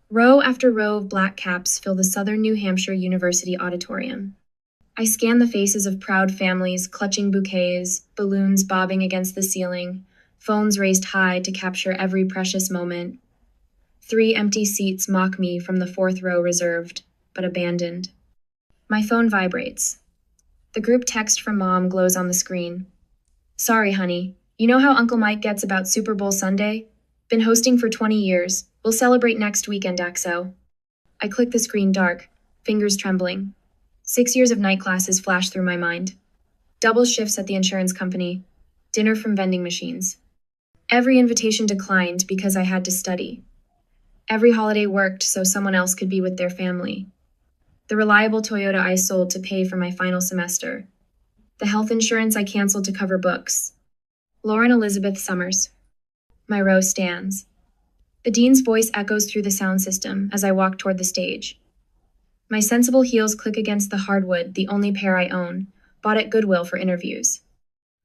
Row after row of black caps fill the Southern New Hampshire University auditorium. I scan the faces of proud families clutching bouquets, balloons bobbing against the ceiling, phones raised high to capture every precious moment. 3 empty seats mock me from the 4th row reserved, but abandoned. My phone vibrates. The group text from Mom glows on the screen. Sorry, honey. You know how Uncle Mike gets about Super Bowl Sunday? Been hosting for 20 years. We'll celebrate next weekend, XO. I click the screen dark, fingers trembling. 6 years of night classes flash through my mind. Double shifts at the insurance company. Dinner from vending machines. Every invitation declined because I had to study. Every holiday worked so someone else could be with their family. The reliable Toyota I sold to pay for my final semester. The health insurance I canceled to cover books. Lauren Elizabeth Summers. My row stands. The dean's voice echoes through the sound system as I walk toward the stage. My sensible heels click against the hardwood, the only pair I own, bought at Goodwill for interviews.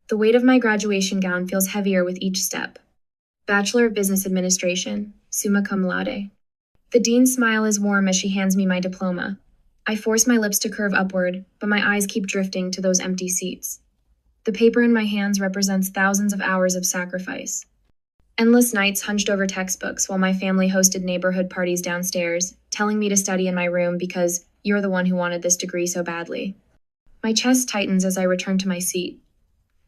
The weight of my graduation gown feels heavier with each step. Bachelor of Business Administration, summa cum laude. The dean's smile is warm as she hands me my diploma. I force my lips to curve upward, but my eyes keep drifting to those empty seats. The paper in my hands represents thousands of hours of sacrifice. Endless nights hunched over textbooks while my family hosted neighborhood parties downstairs, telling me to study in my room because you're the one who wanted this degree so badly. My chest tightens as I return to my seat.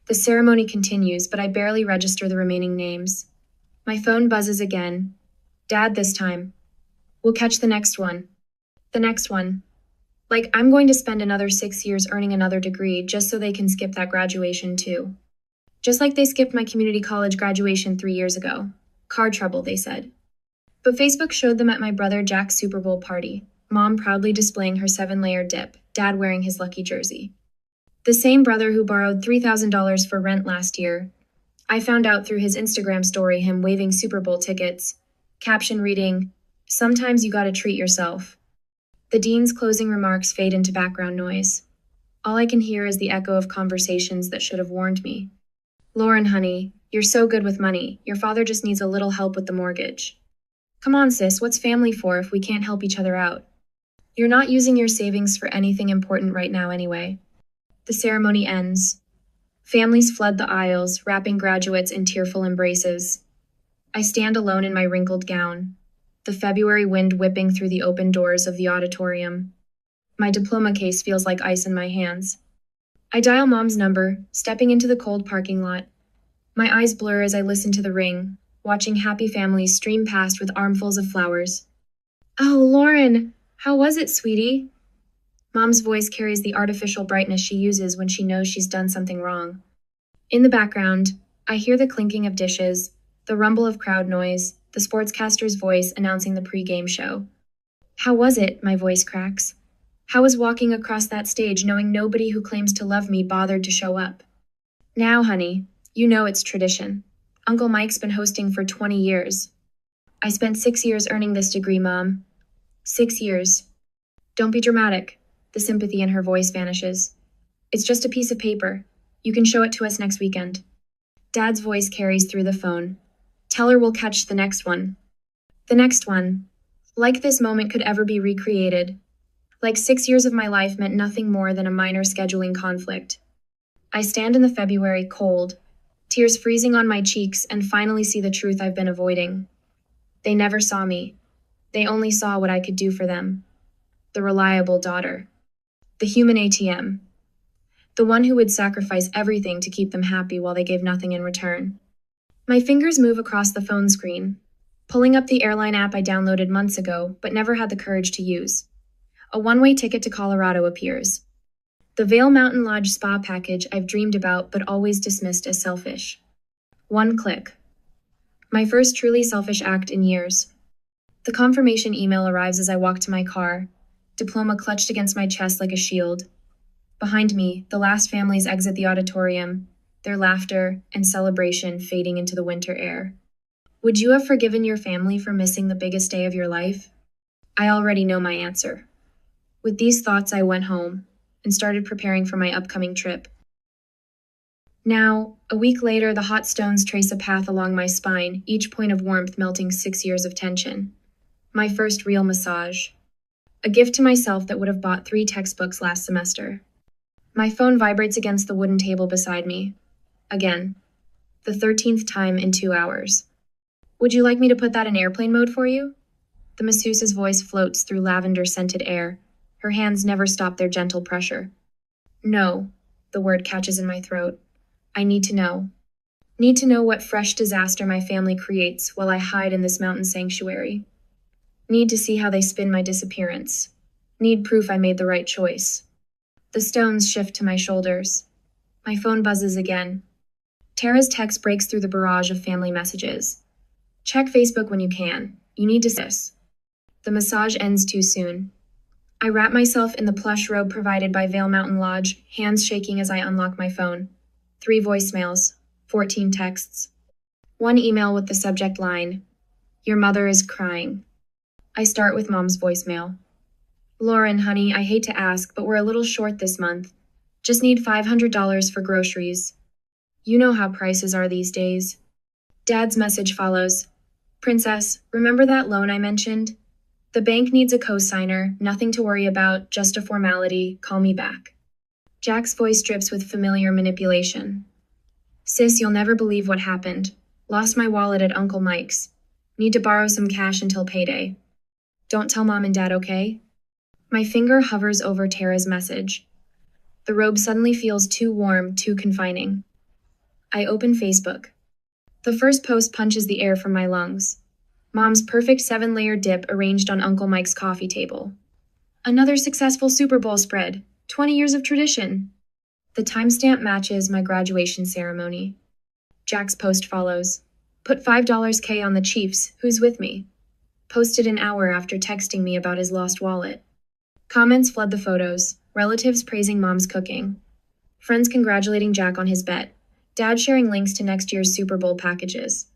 The ceremony continues, but I barely register the remaining names. My phone buzzes again. Dad this time. We'll catch the next one. The next one. Like, I'm going to spend another 6 years earning another degree just so they can skip that graduation too. Just like they skipped my community college graduation 3 years ago. Car trouble, they said. But Facebook showed them at my brother Jack's Super Bowl party, Mom proudly displaying her 7-layer dip, Dad wearing his lucky jersey. The same brother who borrowed $3,000 for rent last year. I found out through his Instagram story him waving Super Bowl tickets, caption reading, "Sometimes you gotta treat yourself." The dean's closing remarks fade into background noise. All I can hear is the echo of conversations that should have warned me. Lauren, honey, you're so good with money. Your father just needs a little help with the mortgage. Come on, sis, what's family for if we can't help each other out? You're not using your savings for anything important right now anyway. The ceremony ends. Families flood the aisles, wrapping graduates in tearful embraces. I stand alone in my wrinkled gown, the February wind whipping through the open doors of the auditorium. My diploma case feels like ice in my hands. I dial Mom's number, stepping into the cold parking lot. My eyes blur as I listen to the ring, watching happy families stream past with armfuls of flowers. Oh, Lauren, how was it, sweetie? Mom's voice carries the artificial brightness she uses when she knows she's done something wrong. In the background, I hear the clinking of dishes, the rumble of crowd noise, the sportscaster's voice announcing the pre-game show. How was it? My voice cracks. How was walking across that stage knowing nobody who claims to love me bothered to show up? Now, honey, you know it's tradition. Uncle Mike's been hosting for 20 years. I spent 6 years earning this degree, Mom. 6 years. Don't be dramatic. The sympathy in her voice vanishes. It's just a piece of paper. You can show it to us next weekend. Dad's voice carries through the phone. Tell her we'll catch the next one. The next one. Like this moment could ever be recreated. Like 6 years of my life meant nothing more than a minor scheduling conflict. I stand in the February cold, tears freezing on my cheeks, and finally see the truth I've been avoiding. They never saw me. They only saw what I could do for them. The reliable daughter. The human ATM. The one who would sacrifice everything to keep them happy while they gave nothing in return. My fingers move across the phone screen, pulling up the airline app I downloaded months ago but never had the courage to use. A one-way ticket to Colorado appears. The Vail Mountain Lodge spa package I've dreamed about but always dismissed as selfish. One click. My first truly selfish act in years. The confirmation email arrives as I walk to my car, diploma clutched against my chest like a shield. Behind me, the last families exit the auditorium, their laughter and celebration fading into the winter air. Would you have forgiven your family for missing the biggest day of your life? I already know my answer. With these thoughts, I went home and started preparing for my upcoming trip. Now, a week later, the hot stones trace a path along my spine, each point of warmth melting 6 years of tension. My first real massage. A gift to myself that would have bought 3 textbooks last semester. My phone vibrates against the wooden table beside me. Again. The 13th time in 2 hours. Would you like me to put that in airplane mode for you? The masseuse's voice floats through lavender-scented air. Her hands never stop their gentle pressure. No, the word catches in my throat. I need to know. Need to know what fresh disaster my family creates while I hide in this mountain sanctuary. Need to see how they spin my disappearance. Need proof I made the right choice. The stones shift to my shoulders. My phone buzzes again. Tara's text breaks through the barrage of family messages. Check Facebook when you can. You need to see this. The massage ends too soon. I wrap myself in the plush robe provided by Vail Mountain Lodge, hands shaking as I unlock my phone. 3 voicemails, 14 texts. 1 email with the subject line, "Your mother is crying." I start with Mom's voicemail. "Lauren, honey, I hate to ask, but we're a little short this month. Just need $500 for groceries. You know how prices are these days." Dad's message follows. "Princess, remember that loan I mentioned? The bank needs a co-signer, nothing to worry about, just a formality, call me back." Jack's voice drips with familiar manipulation. "Sis, you'll never believe what happened. Lost my wallet at Uncle Mike's. Need to borrow some cash until payday. Don't tell Mom and Dad, okay?" My finger hovers over Tara's message. The robe suddenly feels too warm, too confining. I open Facebook. The first post punches the air from my lungs. Mom's perfect 7-layer dip arranged on Uncle Mike's coffee table. Another successful Super Bowl spread. 20 years of tradition. The timestamp matches my graduation ceremony. Jack's post follows. Put $5K on the Chiefs. Who's with me? Posted an hour after texting me about his lost wallet. Comments flood the photos. Relatives praising Mom's cooking. Friends congratulating Jack on his bet. Dad sharing links to next year's Super Bowl packages.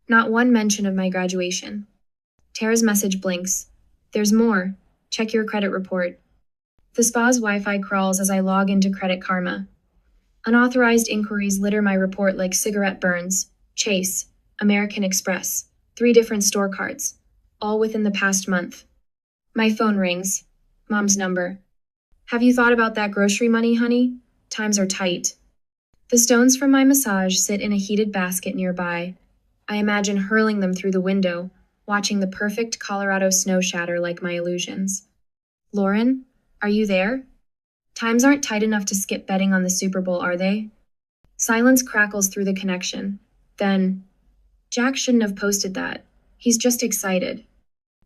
Not one mention of my graduation. Tara's message blinks. There's more. Check your credit report. The spa's Wi-Fi crawls as I log into Credit Karma. Unauthorized inquiries litter my report like cigarette burns. Chase, American Express, 3 different store cards, all within the past month. My phone rings. Mom's number. "Have you thought about that grocery money, honey? Times are tight." The stones from my massage sit in a heated basket nearby. I imagine hurling them through the window, watching the perfect Colorado snow shatter like my illusions. "Lauren, are you there? Times aren't tight enough to skip betting on the Super Bowl, are they?" Silence crackles through the connection. Then, "Jack shouldn't have posted that. He's just excited."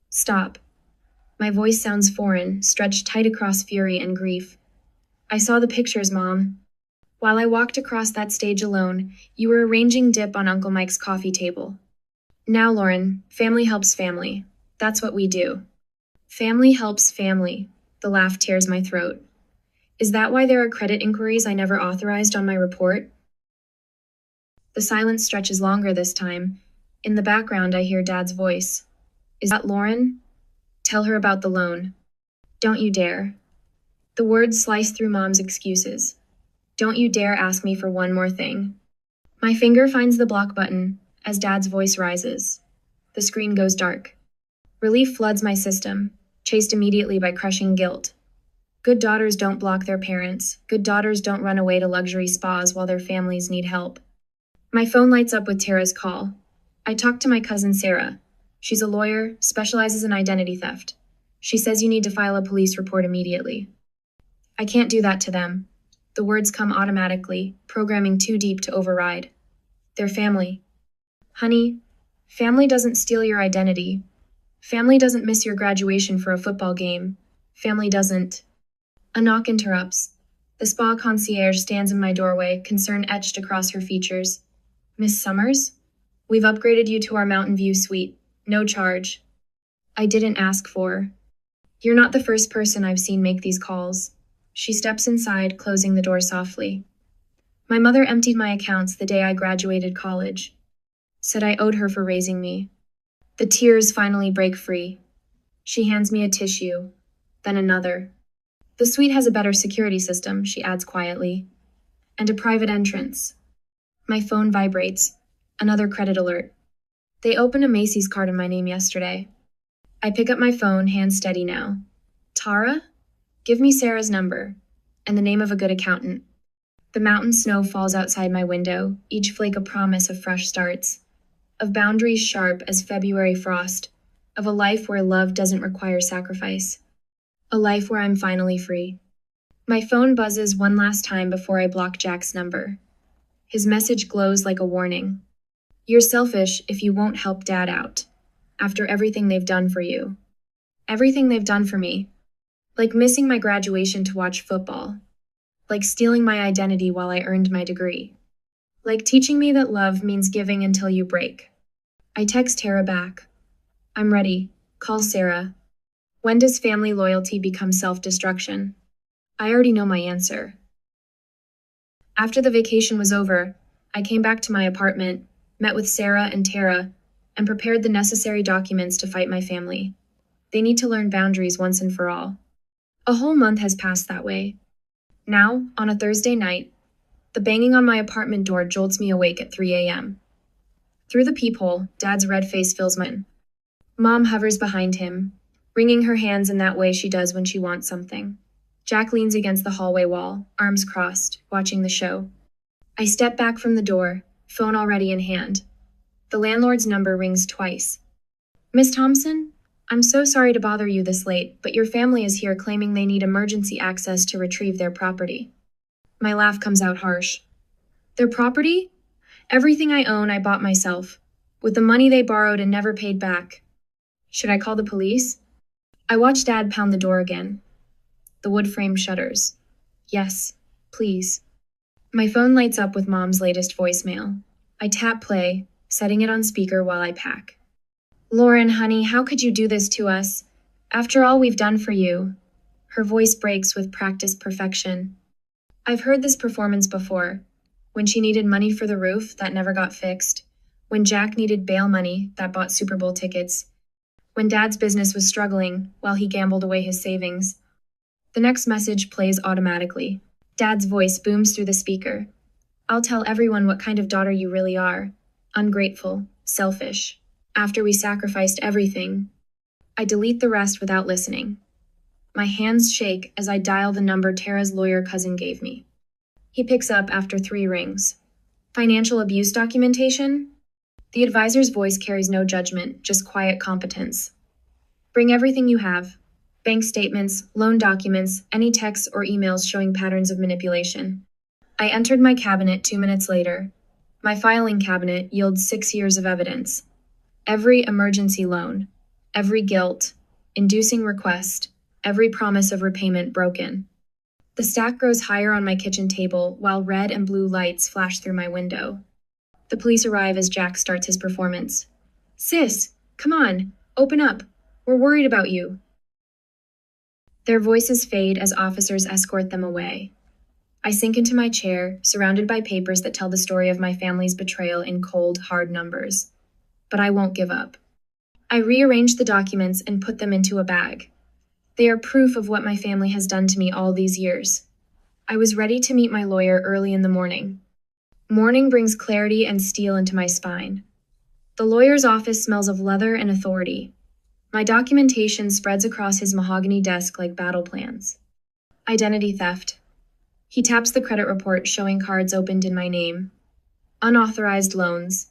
Stop. My voice sounds foreign, stretched tight across fury and grief. "I saw the pictures, Mom. While I walked across that stage alone, you were arranging dip on Uncle Mike's coffee table. Now, Lauren, family helps family. That's what we do." Family helps family. The laugh tears my throat. Is that why there are credit inquiries I never authorized on my report? The silence stretches longer this time. In the background, I hear Dad's voice. "Is that Lauren? Tell her about the loan. Don't you dare." The words slice through Mom's excuses. "Don't you dare ask me for one more thing." My finger finds the block button as Dad's voice rises. The screen goes dark. Relief floods my system, chased immediately by crushing guilt. Good daughters don't block their parents. Good daughters don't run away to luxury spas while their families need help. My phone lights up with Tara's call. I talk to my cousin Sarah. She's a lawyer, specializes in identity theft. She says you need to file a police report immediately. I can't do that to them. The words come automatically, programming too deep to override. They're family. Honey, family doesn't steal your identity. Family doesn't miss your graduation for a football game. Family doesn't. A knock interrupts. The spa concierge stands in my doorway, concern etched across her features. "Miss Summers? We've upgraded you to our Mountain View suite. No charge." I didn't ask for. "You're not the first person I've seen make these calls." She steps inside, closing the door softly. "My mother emptied my accounts the day I graduated college. Said I owed her for raising me." The tears finally break free. She hands me a tissue, then another. "The suite has a better security system," she adds quietly, "and a private entrance." My phone vibrates. Another credit alert. "They opened a Macy's card in my name yesterday." I pick up my phone, hand steady now. Tara? Give me Sarah's number. And the name of a good accountant. The mountain snow falls outside my window, each flake a promise of fresh starts. Of boundaries sharp as February frost. Of a life where love doesn't require sacrifice. A life where I'm finally free. My phone buzzes one last time before I block Jack's number. His message glows like a warning. You're selfish if you won't help Dad out. After everything they've done for you. Everything they've done for me. Like missing my graduation to watch football. Like stealing my identity while I earned my degree. Like teaching me that love means giving until you break. I text Tara back. I'm ready. Call Sarah. When does family loyalty become self-destruction? I already know my answer. After the vacation was over, I came back to my apartment, met with Sarah and Tara, and prepared the necessary documents to fight my family. They need to learn boundaries once and for all. A whole month has passed that way. Now, on a Thursday night, the banging on my apartment door jolts me awake at 3 a.m. Through the peephole, Dad's red face fills mine. Mom hovers behind him, wringing her hands in that way she does when she wants something. Jack leans against the hallway wall, arms crossed, watching the show. I step back from the door, phone already in hand. The landlord's number rings twice. Miss Thompson? I'm so sorry to bother you this late, but your family is here claiming they need emergency access to retrieve their property. My laugh comes out harsh. Their property? Everything I own I bought myself, with the money they borrowed and never paid back. Should I call the police? I watch Dad pound the door again. The wood frame shudders. Yes, please. My phone lights up with Mom's latest voicemail. I tap play, setting it on speaker while I pack. Lauren, honey, how could you do this to us? After all we've done for you. Her voice breaks with practiced perfection. I've heard this performance before. When she needed money for the roof, that never got fixed. When Jack needed bail money, that bought Super Bowl tickets. When Dad's business was struggling, while he gambled away his savings. The next message plays automatically. Dad's voice booms through the speaker. I'll tell everyone what kind of daughter you really are. Ungrateful, selfish. After we sacrificed everything. I delete the rest without listening. My hands shake as I dial the number Tara's lawyer cousin gave me. He picks up after 3 rings. Financial abuse documentation? The advisor's voice carries no judgment, just quiet competence. Bring everything you have. Bank statements, loan documents, any texts or emails showing patterns of manipulation. I entered my cabinet 2 minutes later. My filing cabinet yields 6 years of evidence. Every emergency loan, every guilt, inducing request, every promise of repayment broken. The stack grows higher on my kitchen table while red and blue lights flash through my window. The police arrive as Jack starts his performance. Sis, come on, open up. We're worried about you. Their voices fade as officers escort them away. I sink into my chair, surrounded by papers that tell the story of my family's betrayal in cold, hard numbers. But I won't give up. I rearrange the documents and put them into a bag. They are proof of what my family has done to me all these years. I was ready to meet my lawyer early in the morning. Morning brings clarity and steel into my spine. The lawyer's office smells of leather and authority. My documentation spreads across his mahogany desk like battle plans. Identity theft. He taps the credit report showing cards opened in my name. Unauthorized loans.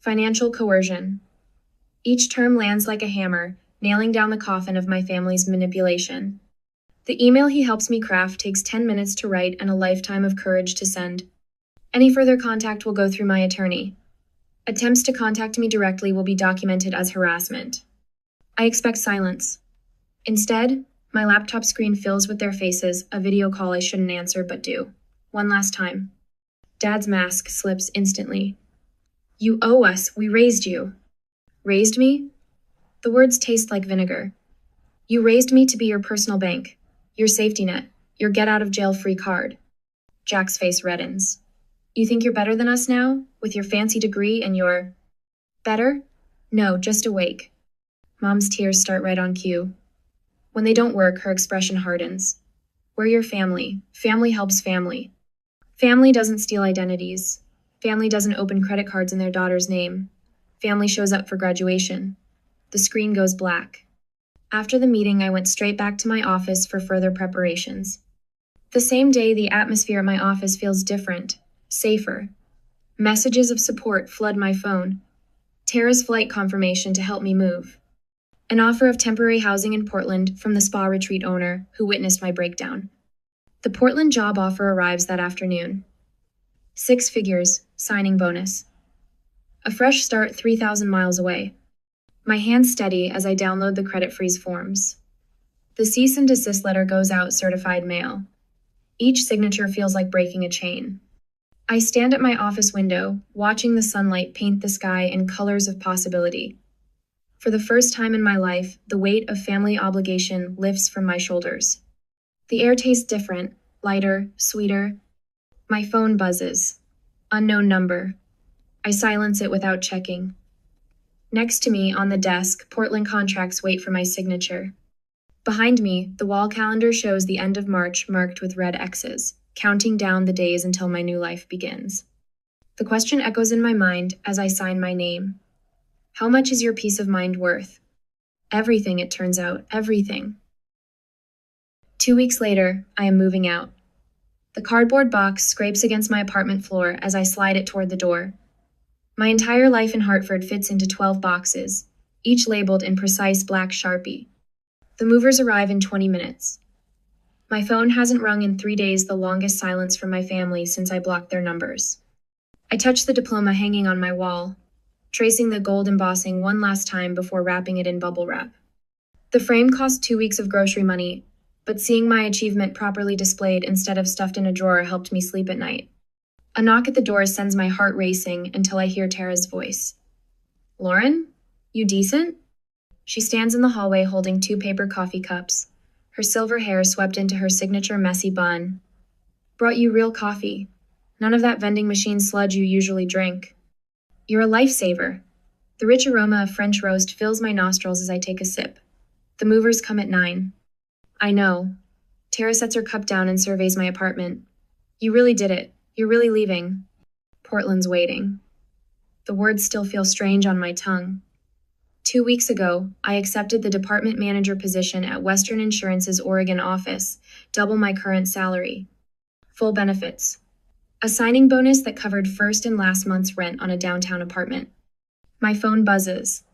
Financial coercion. Each term lands like a hammer, nailing down the coffin of my family's manipulation. The email he helps me craft takes 10 minutes to write and a lifetime of courage to send. Any further contact will go through my attorney. Attempts to contact me directly will be documented as harassment. I expect silence. Instead, my laptop screen fills with their faces, a video call I shouldn't answer but do. One last time. Dad's mask slips instantly. You owe us. We raised you. Raised me? The words taste like vinegar. You raised me to be your personal bank, your safety net, your get-out-of-jail-free card. Jack's face reddens. You think you're better than us now, with your fancy degree and your... Better? No, just awake. Mom's tears start right on cue. When they don't work, her expression hardens. We're your family. Family helps family. Family doesn't steal identities. Family doesn't open credit cards in their daughter's name. Family shows up for graduation. The screen goes black. After the meeting, I went straight back to my office for further preparations. The same day, the atmosphere at my office feels different, safer. Messages of support flood my phone. Tara's flight confirmation to help me move. An offer of temporary housing in Portland from the spa retreat owner who witnessed my breakdown. The Portland job offer arrives that afternoon. 6 figures, signing bonus. A fresh start 3,000 miles away. My hands steady as I download the credit freeze forms. The cease and desist letter goes out certified mail. Each signature feels like breaking a chain. I stand at my office window, watching the sunlight paint the sky in colors of possibility. For the first time in my life, the weight of family obligation lifts from my shoulders. The air tastes different, lighter, sweeter. My phone buzzes. Unknown number. I silence it without checking. Next to me, on the desk, Portland contracts wait for my signature. Behind me, the wall calendar shows the end of March marked with red X's, counting down the days until my new life begins. The question echoes in my mind as I sign my name. How much is your peace of mind worth? Everything, it turns out, everything. 2 weeks later, I am moving out. The cardboard box scrapes against my apartment floor as I slide it toward the door. My entire life in Hartford fits into 12 boxes, each labeled in precise black Sharpie. The movers arrive in 20 minutes. My phone hasn't rung in 3 days, the longest silence from my family since I blocked their numbers. I touch the diploma hanging on my wall, tracing the gold embossing one last time before wrapping it in bubble wrap. The frame cost 2 weeks of grocery money, but seeing my achievement properly displayed instead of stuffed in a drawer helped me sleep at night. A knock at the door sends my heart racing until I hear Tara's voice. Lauren? You decent? She stands in the hallway holding 2 paper coffee cups, her silver hair swept into her signature messy bun. Brought you real coffee. None of that vending machine sludge you usually drink. You're a lifesaver. The rich aroma of French roast fills my nostrils as I take a sip. The movers come at 9. I know. Tara sets her cup down and surveys my apartment. You really did it. You're really leaving. Portland's waiting. The words still feel strange on my tongue. 2 weeks ago, I accepted the department manager position at Western Insurance's Oregon office, double my current salary. Full benefits. A signing bonus that covered first and last month's rent on a downtown apartment. My phone buzzes.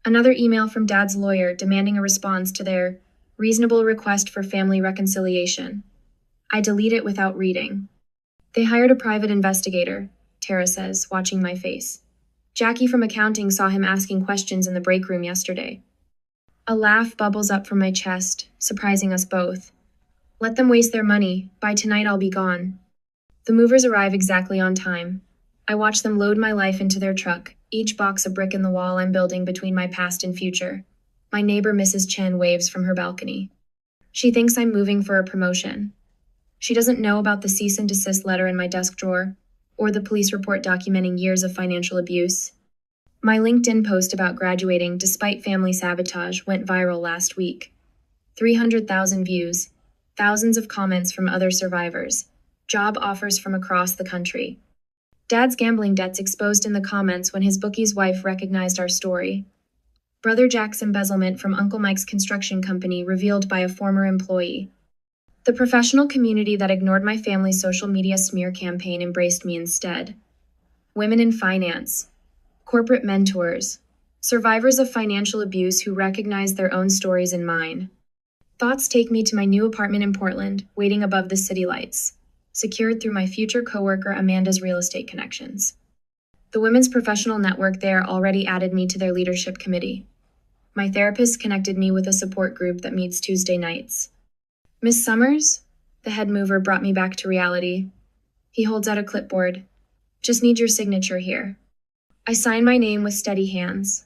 Another email from Dad's lawyer demanding a response to their reasonable request for family reconciliation. I delete it without reading. They hired a private investigator, Tara says, watching my face. Jackie from accounting saw him asking questions in the break room yesterday. A laugh bubbles up from my chest, surprising us both. Let them waste their money. By tonight I'll be gone. The movers arrive exactly on time. I watch them load my life into their truck, each box a brick in the wall I'm building between my past and future. My neighbor Mrs. Chen waves from her balcony. She thinks I'm moving for a promotion. She doesn't know about the cease and desist letter in my desk drawer, or the police report documenting years of financial abuse. My LinkedIn post about graduating despite family sabotage went viral last week. 300,000 views, thousands of comments from other survivors, job offers from across the country. Dad's gambling debts exposed in the comments when his bookie's wife recognized our story. Brother Jack's embezzlement from Uncle Mike's construction company revealed by a former employee. The professional community that ignored my family's social media smear campaign embraced me instead. Women in finance, corporate mentors, survivors of financial abuse who recognized their own stories in mine. Thoughts take me to my new apartment in Portland, waiting above the city lights, secured through my future coworker Amanda's real estate connections. The women's professional network there already added me to their leadership committee. My therapist connected me with a support group that meets Tuesday nights. Miss Summers, the head mover, brought me back to reality. He holds out a clipboard. Just need your signature here. I sign my name with steady hands.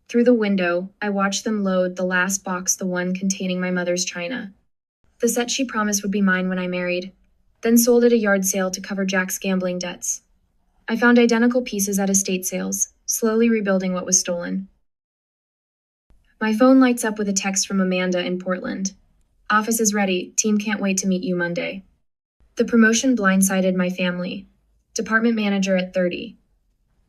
Through the window, I watch them load the last box, the one containing my mother's china. The set she promised would be mine when I married, then sold at a yard sale to cover Jack's gambling debts. I found identical pieces at estate sales, slowly rebuilding what was stolen. My phone lights up with a text from Amanda in Portland. Office is ready. Team can't wait to meet you Monday. The promotion blindsided my family. Department manager at 30.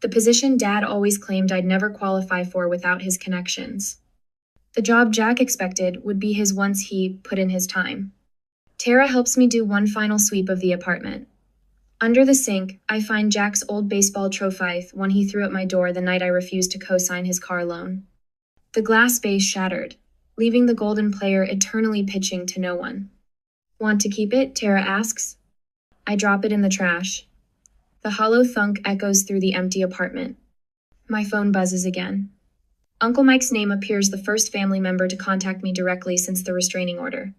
The position Dad always claimed I'd never qualify for without his connections. The job Jack expected would be his once he put in his time. Tara helps me do one final sweep of the apartment. Under the sink, I find Jack's old baseball trophy, one he threw at my door the night I refused to co-sign his car loan. The glass vase shattered, leaving the golden player eternally pitching to no one. Want to keep it? Tara asks. I drop it in the trash. The hollow thunk echoes through the empty apartment. My phone buzzes again. Uncle Mike's name appears the first family member to contact me directly since the restraining order.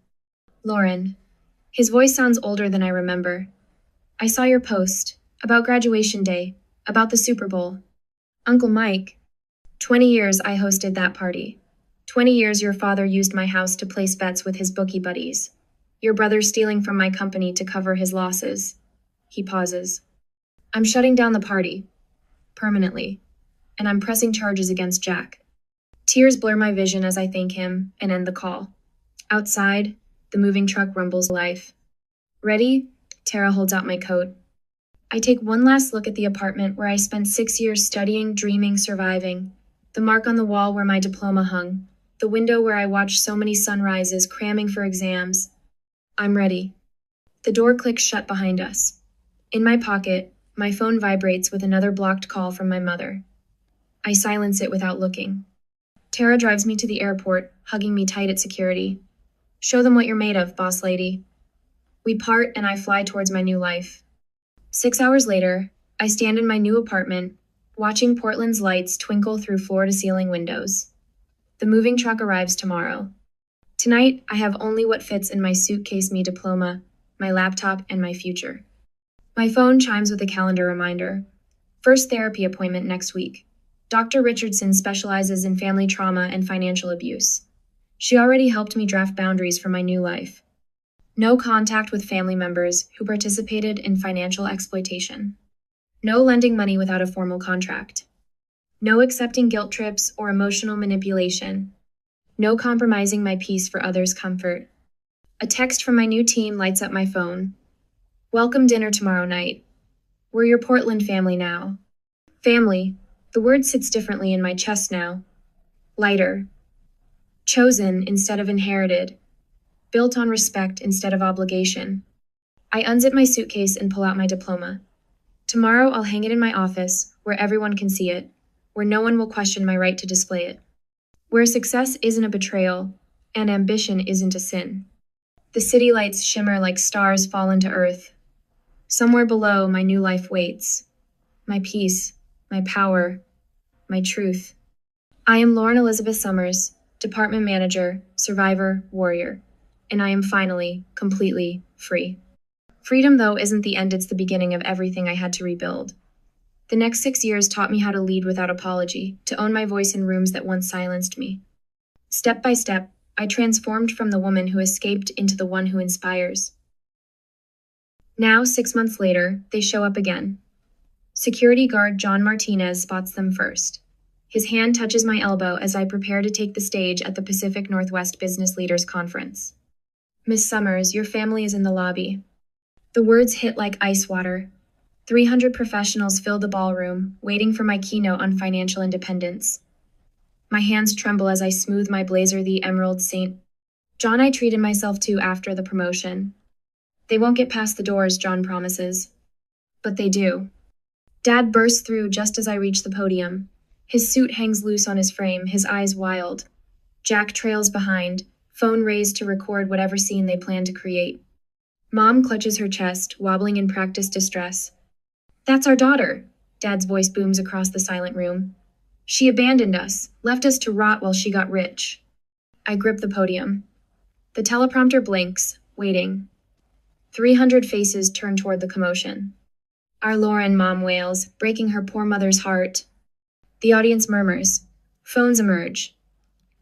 Lauren. His voice sounds older than I remember. I saw your post. About graduation day. About the Super Bowl. Uncle Mike. 20 years I hosted that party. 20 years your father used my house to place bets with his bookie buddies. Your brother stealing from my company to cover his losses. He pauses. I'm shutting down the party. Permanently. And I'm pressing charges against Jack. Tears blur my vision as I thank him and end the call. Outside, the moving truck rumbles life. Ready? Tara holds out my coat. I take one last look at the apartment where I spent 6 years studying, dreaming, surviving. The mark on the wall where my diploma hung. The window where I watched so many sunrises, cramming for exams. I'm ready. The door clicks shut behind us. In my pocket, my phone vibrates with another blocked call from my mother. I silence it without looking. Tara drives me to the airport, hugging me tight at security. Show them what you're made of, boss lady. We part and I fly towards my new life. 6 hours later, I stand in my new apartment, watching Portland's lights twinkle through floor-to-ceiling windows. The moving truck arrives tomorrow. Tonight, I have only what fits in my suitcase me diploma, my laptop, and my future. My phone chimes with a calendar reminder. First therapy appointment next week. Dr. Richardson specializes in family trauma and financial abuse. She already helped me draft boundaries for my new life. No contact with family members who participated in financial exploitation. No lending money without a formal contract. No accepting guilt trips or emotional manipulation. No compromising my peace for others' comfort. A text from my new team lights up my phone. Welcome dinner tomorrow night. We're your Portland family now. Family. The word sits differently in my chest now. Lighter. Chosen instead of inherited. Built on respect instead of obligation. I unzip my suitcase and pull out my diploma. Tomorrow I'll hang it in my office, where everyone can see it, where no one will question my right to display it. Where success isn't a betrayal, and ambition isn't a sin. The city lights shimmer like stars fall into earth. Somewhere below, my new life waits. My peace, my power, my truth. I am Lauren Elizabeth Summers, department manager, survivor, warrior. And I am finally, completely free. Freedom, though, isn't the end, it's the beginning of everything I had to rebuild. The next 6 years taught me how to lead without apology, to own my voice in rooms that once silenced me. Step by step, I transformed from the woman who escaped into the one who inspires. Now, 6 months later, they show up again. Security guard John Martinez spots them first. His hand touches my elbow as I prepare to take the stage at the Pacific Northwest Business Leaders Conference. Miss Summers, your family is in the lobby. The words hit like ice water. 300 professionals fill the ballroom, waiting for my keynote on financial independence. My hands tremble as I smooth my blazer, the Emerald Saint. John I treated myself to after the promotion. They won't get past the doors, John promises. But they do. Dad bursts through just as I reach the podium. His suit hangs loose on his frame, his eyes wild. Jack trails behind, phone raised to record whatever scene they plan to create. Mom clutches her chest, wobbling in practiced distress. That's our daughter, Dad's voice booms across the silent room. She abandoned us, left us to rot while she got rich. I grip the podium. The teleprompter blinks, waiting. 300 faces turn toward the commotion. Our Lauren, Mom wails, breaking her poor mother's heart. The audience murmurs. Phones emerge.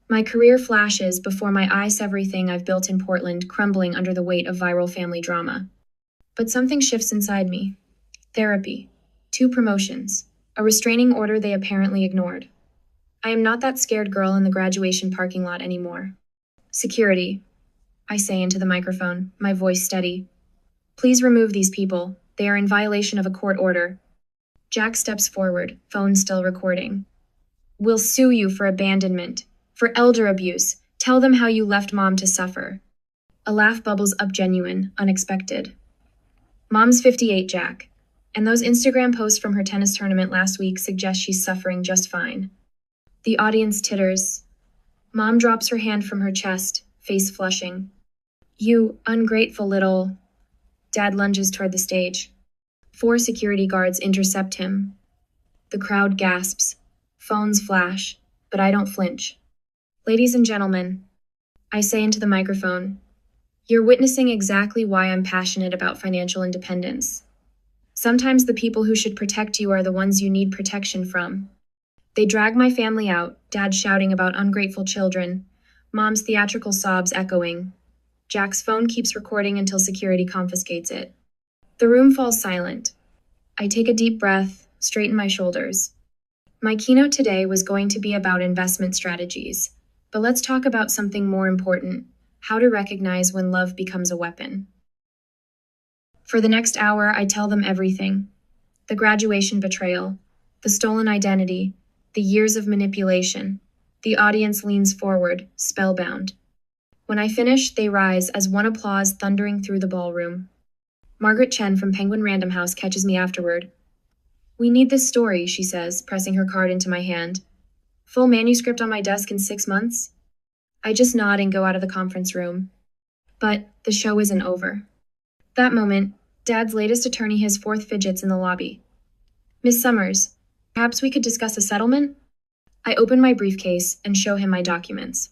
My career flashes before my eyes, everything I've built in Portland crumbling under the weight of viral family drama. But something shifts inside me. Therapy. 2 promotions. A restraining order they apparently ignored. I am not that scared girl in the graduation parking lot anymore. Security. I say into the microphone, my voice steady. Please remove these people. They are in violation of a court order. Jack steps forward, phone still recording. We'll sue you for abandonment. For elder abuse, tell them how you left mom to suffer. A laugh bubbles up, genuine, unexpected. Mom's 58, Jack. And those Instagram posts from her tennis tournament last week suggest she's suffering just fine. The audience titters. Mom drops her hand from her chest, face flushing. You ungrateful little... Dad lunges toward the stage. 4 security guards intercept him. The crowd gasps. Phones flash, but I don't flinch. Ladies and gentlemen, I say into the microphone, you're witnessing exactly why I'm passionate about financial independence. Sometimes the people who should protect you are the ones you need protection from. They drag my family out, Dad shouting about ungrateful children, Mom's theatrical sobs echoing. Jack's phone keeps recording until security confiscates it. The room falls silent. I take a deep breath, straighten my shoulders. My keynote today was going to be about investment strategies, but let's talk about something more important, how to recognize when love becomes a weapon. For the next hour, I tell them everything. The graduation betrayal, the stolen identity, the years of manipulation. The audience leans forward, spellbound. When I finish, they rise as one applause thundering through the ballroom. Margaret Chen from Penguin Random House catches me afterward. We need this story, she says, pressing her card into my hand. Full manuscript on my desk in 6 months? I just nod and go out of the conference room. But the show isn't over. That moment, Dad's latest attorney has 4th fidgets in the lobby. Miss Summers, perhaps we could discuss a settlement? I open my briefcase and show him my documents.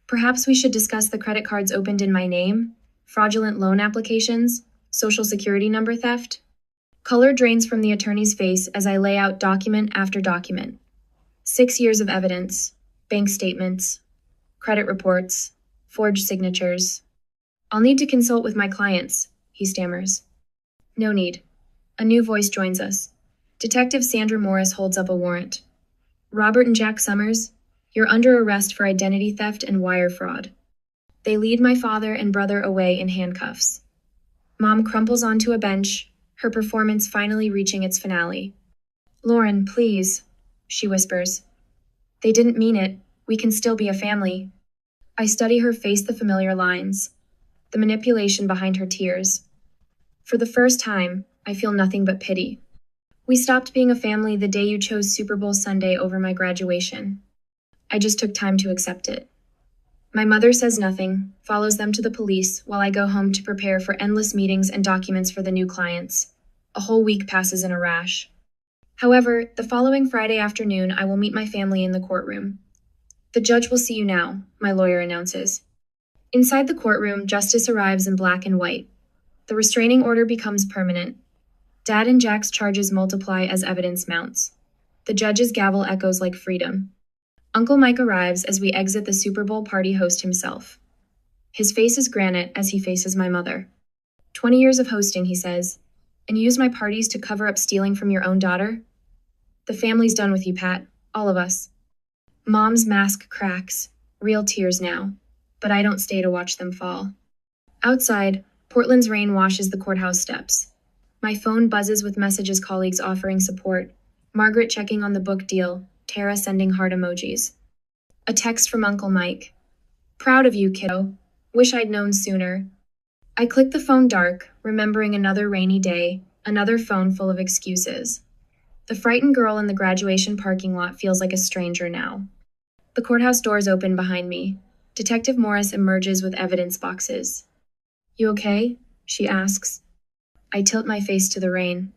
Perhaps we should discuss the credit cards opened in my name, fraudulent loan applications, social security number theft. Color drains from the attorney's face as I lay out document after document. 6 years of evidence, bank statements, credit reports, forged signatures. I'll need to consult with my clients, he stammers. No need. A new voice joins us. Detective Sandra Morris holds up a warrant. Robert and Jack Summers, you're under arrest for identity theft and wire fraud. They lead my father and brother away in handcuffs. Mom crumples onto a bench, her performance finally reaching its finale. Lauren, please, she whispers. They didn't mean it. We can still be a family. I study her face, the familiar lines, the manipulation behind her tears. For the first time, I feel nothing but pity. We stopped being a family the day you chose Super Bowl Sunday over my graduation. I just took time to accept it. My mother says nothing, follows them to the police while I go home to prepare for endless meetings and documents for the new clients. A whole week passes in a rash. However, the following Friday afternoon, I will meet my family in the courtroom. The judge will see you now, my lawyer announces. Inside the courtroom, justice arrives in black and white. The restraining order becomes permanent. Dad and Jack's charges multiply as evidence mounts. The judge's gavel echoes like freedom. Uncle Mike arrives as we exit the Super Bowl party host himself. His face is granite as he faces my mother. 20 years of hosting, he says, and you use my parties to cover up stealing from your own daughter? The family's done with you, Pat. All of us. Mom's mask cracks. Real tears now. But I don't stay to watch them fall. Outside, Portland's rain washes the courthouse steps. My phone buzzes with messages, colleagues offering support. Margaret checking on the book deal. Tara sending heart emojis. A text from Uncle Mike. Proud of you, kiddo. Wish I'd known sooner. I click the phone dark, remembering another rainy day, another phone full of excuses. The frightened girl in the graduation parking lot feels like a stranger now. The courthouse doors open behind me. Detective Morris emerges with evidence boxes. You okay? She asks. I tilt my face to the rain.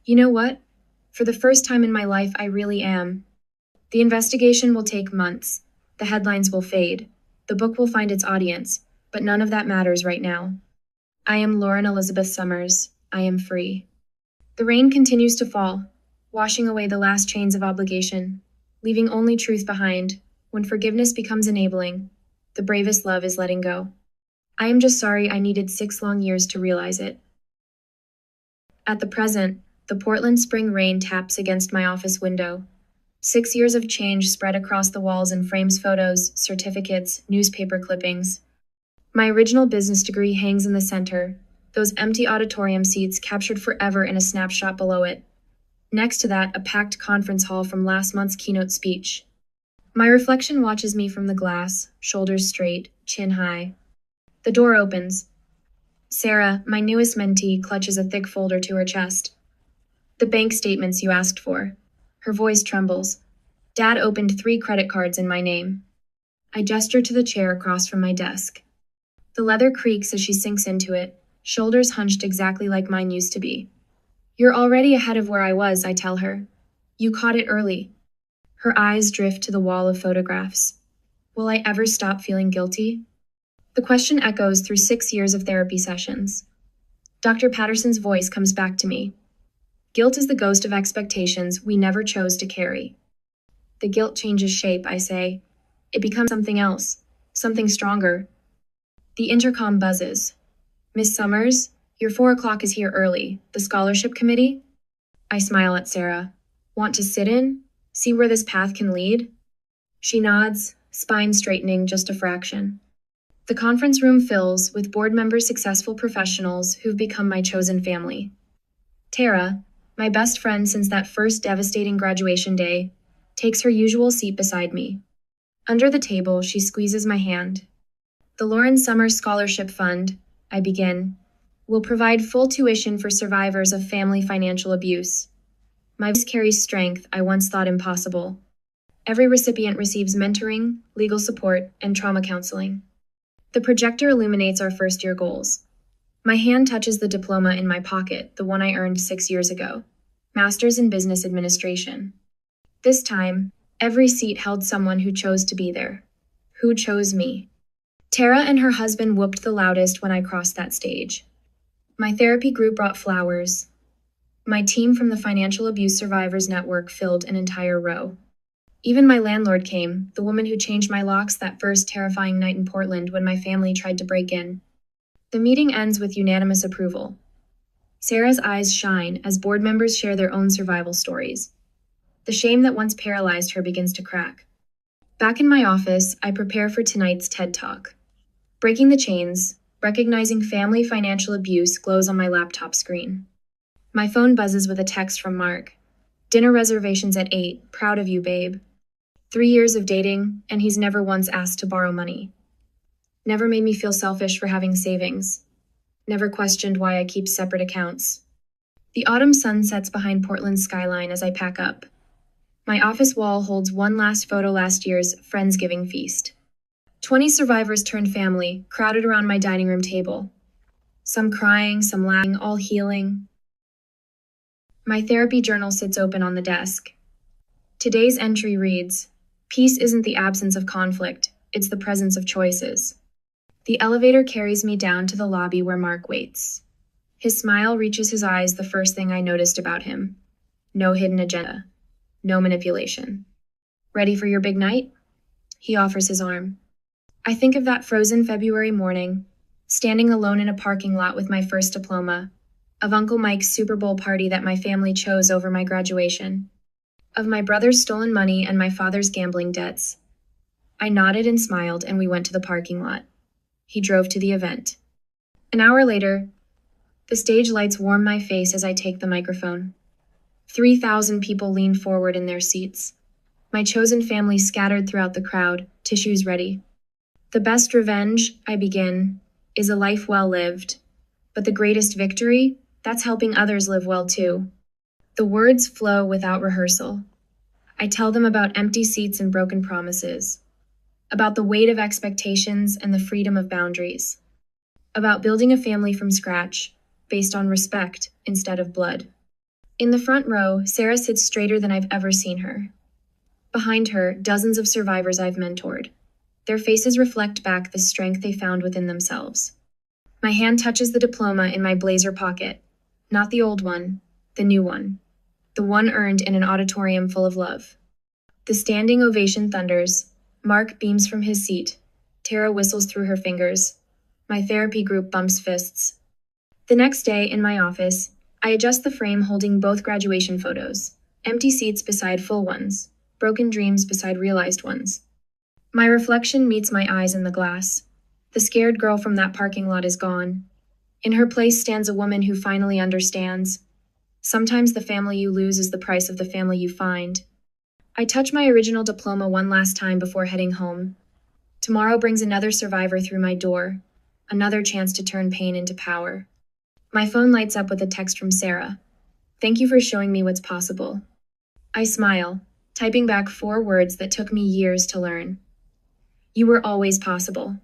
You know what? For the first time in my life, I really am. The investigation will take months. The headlines will fade. The book will find its audience, but none of that matters right now. I am Lauren Elizabeth Summers. I am free. The rain continues to fall, washing away the last chains of obligation, leaving only truth behind. When forgiveness becomes enabling, the bravest love is letting go. I am just sorry I needed 6 long years to realize it. At the present, the Portland spring rain taps against my office window. 6 years of change spread across the walls and frames photos, certificates, newspaper clippings. My original business degree hangs in the center, those empty auditorium seats captured forever in a snapshot below it. Next to that, a packed conference hall from last month's keynote speech. My reflection watches me from the glass, shoulders straight, chin high. The door opens. Sarah, my newest mentee, clutches a thick folder to her chest. The bank statements you asked for. Her voice trembles. Dad opened 3 credit cards in my name. I gesture to the chair across from my desk. The leather creaks as she sinks into it, shoulders hunched exactly like mine used to be. You're already ahead of where I was, I tell her. You caught it early. Her eyes drift to the wall of photographs. Will I ever stop feeling guilty? The question echoes through 6 years of therapy sessions. Dr. Patterson's voice comes back to me. Guilt is the ghost of expectations we never chose to carry. The guilt changes shape, I say. It becomes something else, something stronger. The intercom buzzes. Miss Summers, your 4 o'clock is here early. The scholarship committee? I smile at Sarah. Want to sit in? See where this path can lead? She nods, spine straightening just a fraction. The conference room fills with board members, successful professionals who've become my chosen family. Tara, my best friend since that first devastating graduation day, takes her usual seat beside me. Under the table, she squeezes my hand. The Lauren Summers Scholarship Fund, I begin, will provide full tuition for survivors of family financial abuse. My voice carries strength I once thought impossible. Every recipient receives mentoring, legal support, and trauma counseling. The projector illuminates our first-year goals. My hand touches the diploma in my pocket, the one I earned 6 years ago. Master's in Business Administration. This time, every seat held someone who chose to be there. Who chose me? Tara and her husband whooped the loudest when I crossed that stage. My therapy group brought flowers. My team from the Financial Abuse Survivors Network filled an entire row. Even my landlord came, the woman who changed my locks that first terrifying night in Portland when my family tried to break in. The meeting ends with unanimous approval. Sarah's eyes shine as board members share their own survival stories. The shame that once paralyzed her begins to crack. Back in my office, I prepare for tonight's TED Talk. Breaking the chains, recognizing family financial abuse glows on my laptop screen. My phone buzzes with a text from Mark. Dinner reservations at 8, proud of you, babe. 3 years of dating, and he's never once asked to borrow money. Never made me feel selfish for having savings. Never questioned why I keep separate accounts. The autumn sun sets behind Portland's skyline as I pack up. My office wall holds one last photo last year's Friendsgiving feast. 20 survivors turned family, crowded around my dining room table. Some crying, some laughing, all healing. My therapy journal sits open on the desk. Today's entry reads, "Peace isn't the absence of conflict, it's the presence of choices." The elevator carries me down to the lobby where Mark waits. His smile reaches his eyes, the first thing I noticed about him. No hidden agenda. No manipulation. Ready for your big night? He offers his arm. I think of that frozen February morning, standing alone in a parking lot with my first diploma, of Uncle Mike's Super Bowl party that my family chose over my graduation, of my brother's stolen money and my father's gambling debts. I nodded and smiled, and we went to the parking lot. He drove to the event. An hour later, the stage lights warm my face as I take the microphone. 3,000 people lean forward in their seats. My chosen family scattered throughout the crowd, tissues ready. The best revenge, I begin, is a life well lived. But the greatest victory, that's helping others live well too. The words flow without rehearsal. I tell them about empty seats and broken promises, about the weight of expectations and the freedom of boundaries, about building a family from scratch, based on respect instead of blood. In the front row, Sarah sits straighter than I've ever seen her. Behind her, dozens of survivors I've mentored. Their faces reflect back the strength they found within themselves. My hand touches the diploma in my blazer pocket. Not the old one, the new one. The one earned in an auditorium full of love. The standing ovation thunders. Mark beams from his seat. Tara whistles through her fingers. My therapy group bumps fists. The next day, in my office, I adjust the frame holding both graduation photos. Empty seats beside full ones. Broken dreams beside realized ones. My reflection meets my eyes in the glass. The scared girl from that parking lot is gone. In her place stands a woman who finally understands. Sometimes the family you lose is the price of the family you find. I touch my original diploma one last time before heading home. Tomorrow brings another survivor through my door, another chance to turn pain into power. My phone lights up with a text from Sarah. Thank you for showing me what's possible. I smile, typing back 4 words that took me years to learn. You were always possible.